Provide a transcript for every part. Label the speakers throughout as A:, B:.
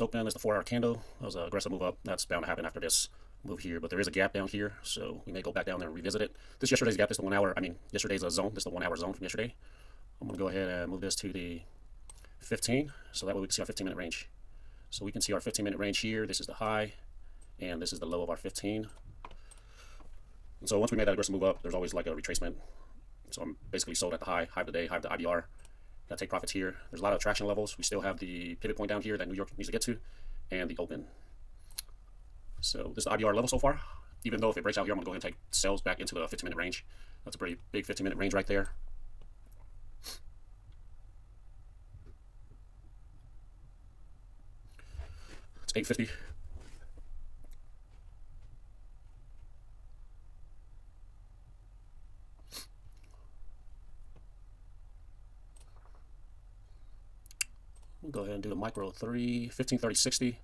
A: it's open. It's the 4-hour candle. That was an aggressive move up. That's bound to happen after this move here, but there is a gap down here, so we may go back down there and revisit it. This yesterday's gap, this is the 1 hour, yesterday's zone. This is the 1 hour zone from yesterday. I'm going to go ahead and move this to the 15, so that way we can see our 15-minute range. So we can see our 15-minute range here. This is the high, and this is the low of our 15. And so once we made that aggressive move up, there's always like a retracement. So I'm basically sold at the high of the day, high of the IBR. Got to take profits here. There's a lot of attraction levels. We still have the pivot point down here that New York needs to get to, and the open. So this is the IBR level so far. Even though if it breaks out here, I'm going to go ahead and take sales back into the 15-minute range. That's a pretty big 15-minute range right there. It's 850. We'll go ahead and do the micro 3, 15, 30, 60.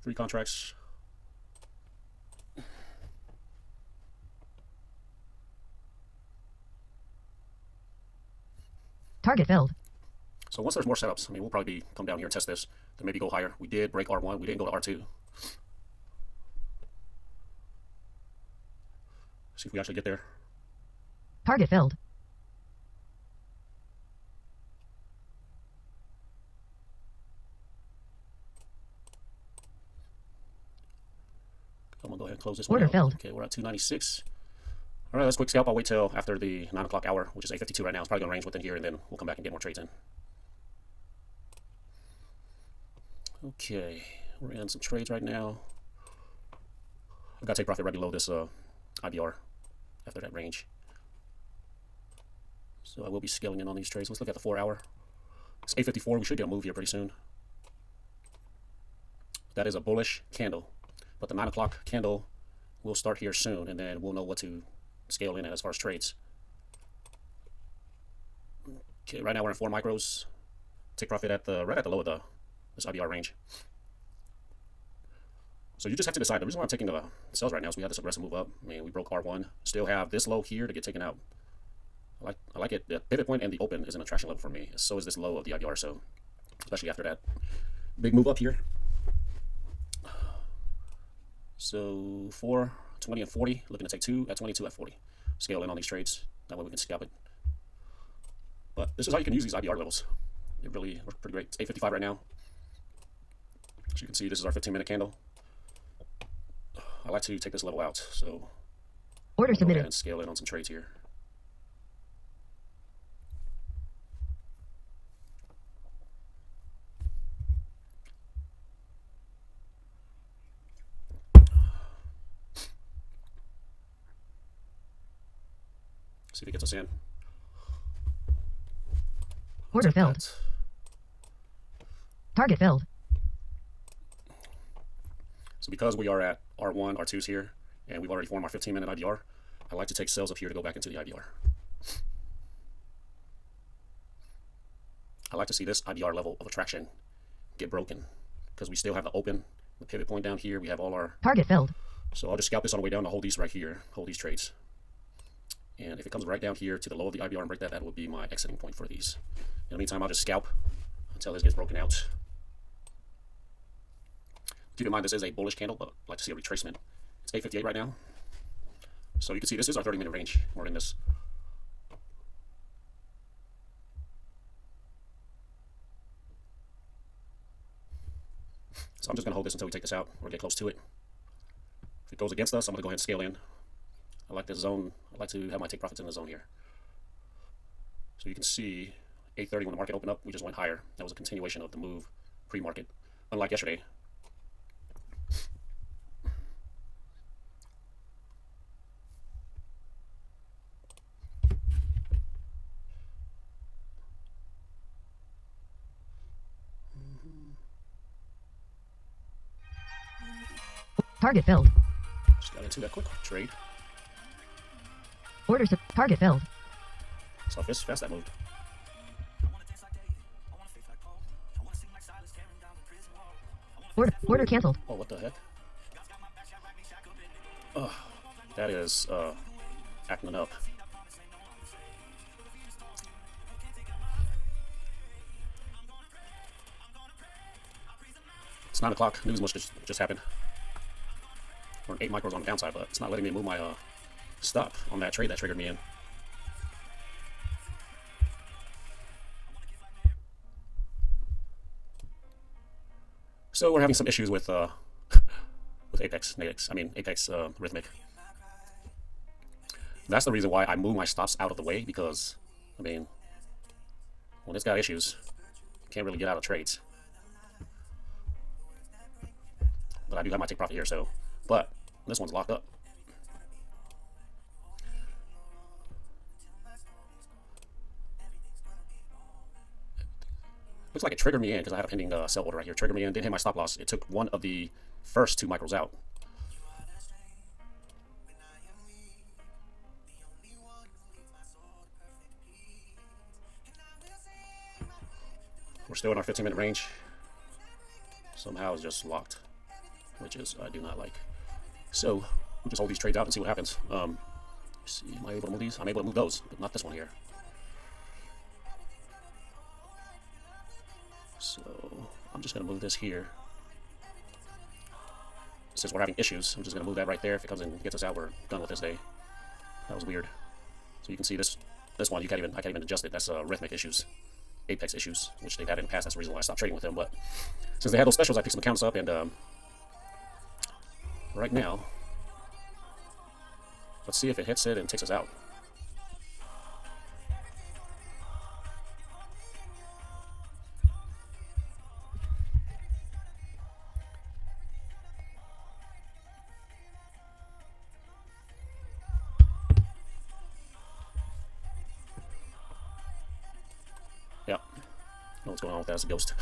A: 3 contracts.
B: Target filled.
A: So once there's more setups, we'll probably come down here and test this to maybe go higher. We did break R1. We didn't go to R2. See if we actually get there.
B: Target filled.
A: I'm going to go ahead and close this
B: Order
A: one out.
B: filled.
A: Okay, we're at 296. All right, let's quick scalp. I'll wait till after the 9 o'clock hour, which is 8:52 right now. It's probably going to range within here, and then we'll come back and get more trades in. Okay, we're in some trades right now. I've got to take profit right below this IBR after that range. So I will be scaling in on these trades. Let's look at the 4 hour. It's 8:54. We should get a move here pretty soon. That is a bullish candle. But the 9 o'clock candle will start here soon, and then we'll know what to scale in at as far as trades. Okay, right now we're in 4 micros. Take profit at the right at the low of this IBR range. So you just have to decide. The reason why I'm taking the sales right now is we had this aggressive move up. We broke R1. Still have this low here to get taken out. I like it. The pivot point and the open is an attraction level for me. So is this low of the IBR. So especially after that big move up here. So 4, 20, and 40. Looking to take 2 at 22 at 40. Scale in on these trades. That way we can scalp it. But this is how you can use these IBR levels. It really works pretty great. It's 8:55 right now. As you can see, this is our 15-minute candle. I like to take this level out. So
B: order submitted.
A: And scale in on some trades here. See if it gets us in.
B: Order filled. Target filled.
A: So because we are at R1, R2s here, and we've already formed our 15-minute IBR, I like to take sales up here to go back into the IBR. I like to see this IBR level of attraction get broken because we still have the open, the pivot point down here. We have all our...
B: Target filled.
A: So I'll just scalp this on the way down to hold these right here, hold these trades. And if it comes right down here to the low of the IBR and break that, that would be my exiting point for these. In the meantime, I'll just scalp until this gets broken out. Keep in mind, this is a bullish candle, but I'd like to see a retracement. It's 8:58 right now. So you can see this is our 30-minute range. We're in this. So I'm just going to hold this until we take this out or get close to it. If it goes against us, I'm going to go ahead and scale in. I like this zone. I like to have my take profits in the zone here. So you can see 8:30 when the market opened up, we just went higher. That was a continuation of the move pre-market, unlike yesterday.
B: Target filled.
A: Just got into that quick trade.
B: Order target filled.
A: So fast that moved.
B: Order canceled.
A: Oh, what the heck? Oh, that is acting up. It's 9 o'clock. News must just happened. We're 8 micros on the downside, but it's not letting me move my stop on that trade that triggered me in. So we're having some issues with Apex Nadix. I mean Apex Rhythmic. That's the reason why I move my stops out of the way, because I mean, when it's got issues, you can't really get out of trades. But I do have my take profit here, so. But this one's locked up. Looks like it triggered me in because I had a pending sell order right here. Triggered me in, didn't hit my stop loss. It took one of the first 2 micros out. We're still in our 15-minute range. Somehow it's just locked, which is I do not like. So we'll just hold these trades out and see what happens. Let's see, am I able to move these? I'm able to move those, but not this one here. So I'm just going to move this here. Since we're having issues, I'm just going to move that right there. If it comes and gets us out, we're done with this day. That was weird. So you can see this one, I can't even adjust it. That's rhythmic issues, Apex issues, which they've had in the past. That's the reason why I stopped trading with them. But since they had those specials, I picked some accounts up, and right now, let's see if it hits it and takes us out. Yeah, know what's going on with that. It's a ghost.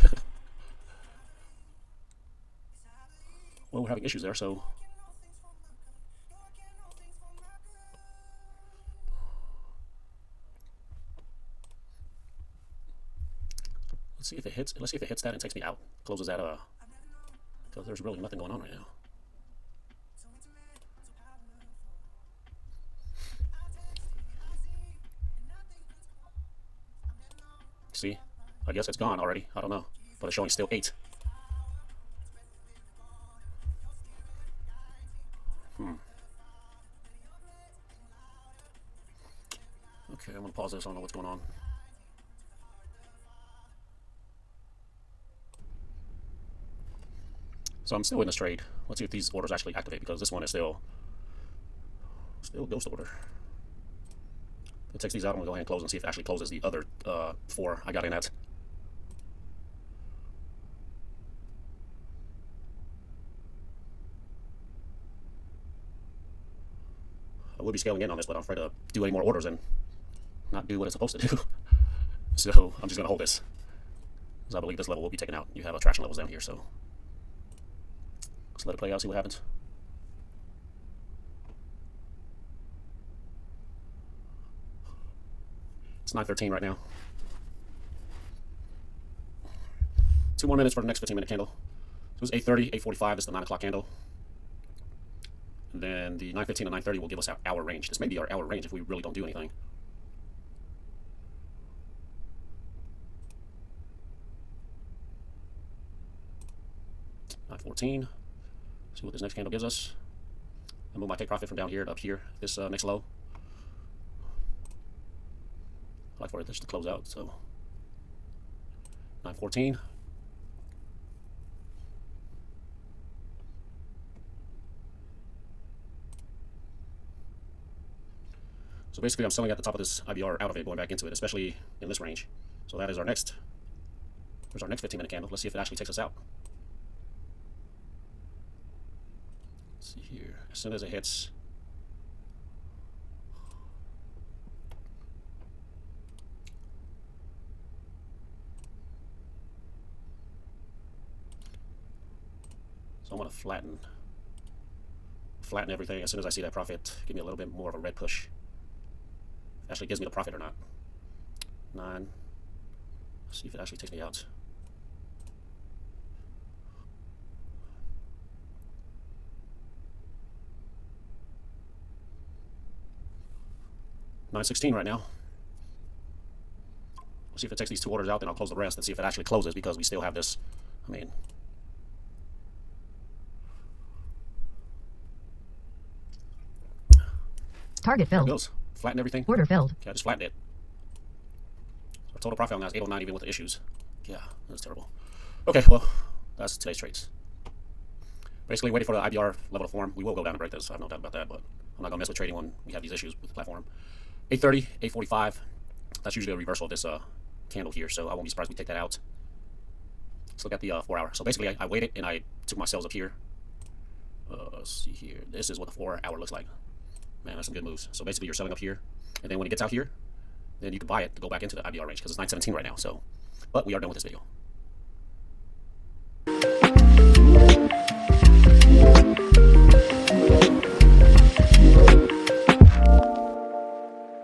A: Well, we're having issues there, so let's see if it hits. Let's see if it hits that and takes me out. Closes that because there's really nothing going on right now. See, I guess it's gone already. I don't know, but it's showing still 8. Okay, I'm gonna pause this. I don't know what's going on. So I'm still in this trade. Let's see if these orders actually activate, because this one is still a ghost order. If it takes these out, I'm gonna go ahead and close and see if it actually closes the other 4 I got in at. I would be scaling in on this, but I'm afraid to do any more orders and not do what it's supposed to do. So I'm just gonna hold this, because I believe this level will be taken out. You have attraction levels down here, so let's let it play out, see what happens. It's 9:13 right now. 2 more minutes for the next 15-minute candle. So it was 8:30, 8:45 is the 9 o'clock candle. And then the 9:15 and 9:30 will give us our hour range. This may be our hour range if we really don't do anything. $9.14. See what this next candle gives us. I move my take profit from down here to up here. This next low. I like for it just to close out. So 9.14. So basically, I'm selling at the top of this IBR out of it, going back into it, especially in this range. So that is our next. There's our next 15-minute candle. Let's see if it actually takes us out. Let's see here. As soon as it hits. So I'm going to flatten everything. As soon as I see that profit, give me a little bit more of a red push. Actually gives me the profit or not. 9. Let's see if it actually takes me out. $9.16 right now. We'll see if it takes these 2 orders out, then I'll close the rest and see if it actually closes, because we still have this. I mean,
B: Target
A: There it
B: filled.
A: goes. Flatten everything.
B: Order filled.
A: Okay, I just flattened it. Our total profit on that is 809 even with the issues. Yeah, that's terrible. Okay, well, that's today's trades. Basically waiting for the IBR level to form. We will go down and break this. I have no doubt about that, but I'm not going to mess with trading when we have these issues with the platform. 830, 845. That's usually a reversal of this candle here, so I won't be surprised if we take that out. Let's look at the 4 hour. So basically, I waited and I took my sales up here. Let's see here. This is what the 4 hour looks like. Man, that's some good moves. So basically, you're selling up here, and then when it gets out here, then you can buy it to go back into the IBR range because it's 917 right now. So, but we are done with this video.